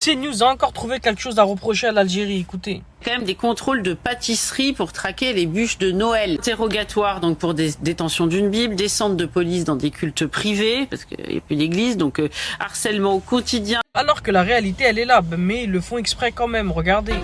CNews a encore trouvé quelque chose à reprocher à l'Algérie, écoutez. Quand même des contrôles de pâtisserie pour traquer les bûches de Noël. Interrogatoire donc pour des détentions d'une Bible, descente de police dans des cultes privés, parce qu'il n'y a plus d'église, donc harcèlement au quotidien. Alors que la réalité, elle est là, mais ils le font exprès quand même, regardez.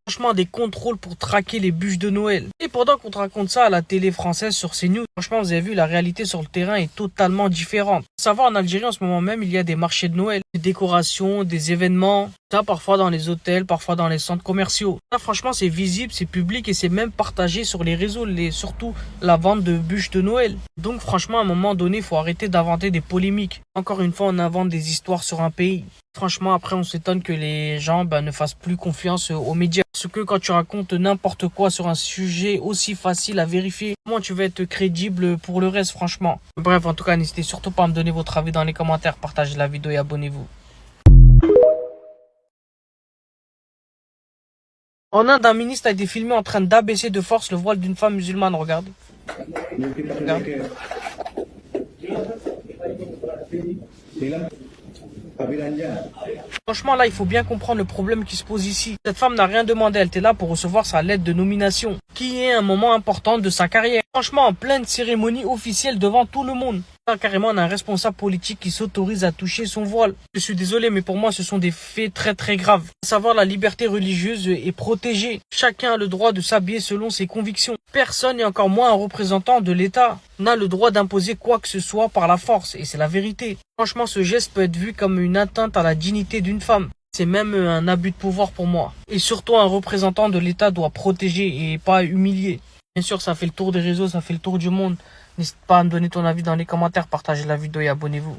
Franchement, des contrôles pour traquer les bûches de Noël. Et pendant qu'on te raconte ça à la télé française sur CNews, franchement, vous avez vu, la réalité sur le terrain est totalement différente. Faut savoir, en Algérie, en ce moment même, il y a des marchés de Noël, des décorations, des événements. Ça, parfois dans les hôtels, parfois dans les centres commerciaux. Ça, franchement, c'est visible, c'est public et c'est même partagé sur les réseaux, surtout la vente de bûches de Noël. Donc, franchement, à un moment donné, il faut arrêter d'inventer des polémiques. Encore une fois, on invente des histoires sur un pays. Franchement, après, on s'étonne que les gens ne fassent plus confiance aux médias. Parce que quand tu racontes n'importe quoi sur un sujet aussi facile à vérifier, comment tu vas être crédible pour le reste, franchement. Bref, en tout cas, n'hésitez surtout pas à me donner votre avis dans les commentaires, partagez la vidéo et abonnez-vous. En Inde, un ministre a été filmé en train d'abaisser de force le voile d'une femme musulmane, regardez. Regardez. Franchement, là, il faut bien comprendre le problème qui se pose ici. Cette femme n'a rien demandé, elle était là pour recevoir sa lettre de nomination, qui est un moment important de sa carrière. Franchement, en pleine cérémonie officielle devant tout le monde. Là, carrément, on a un responsable politique qui s'autorise à toucher son voile. Je suis désolé, mais pour moi, ce sont des faits très très graves. À savoir, la liberté religieuse est protégée. Chacun a le droit de s'habiller selon ses convictions. Personne, et encore moins un représentant de l'État, n'a le droit d'imposer quoi que ce soit par la force. Et c'est la vérité. Franchement, ce geste peut être vu comme une atteinte à la dignité d'une femme. C'est même un abus de pouvoir pour moi. Et surtout, un représentant de l'État doit protéger et pas humilier. Bien sûr, ça fait le tour des réseaux, ça fait le tour du monde. N'hésite pas à me donner ton avis dans les commentaires, partagez la vidéo et abonnez-vous.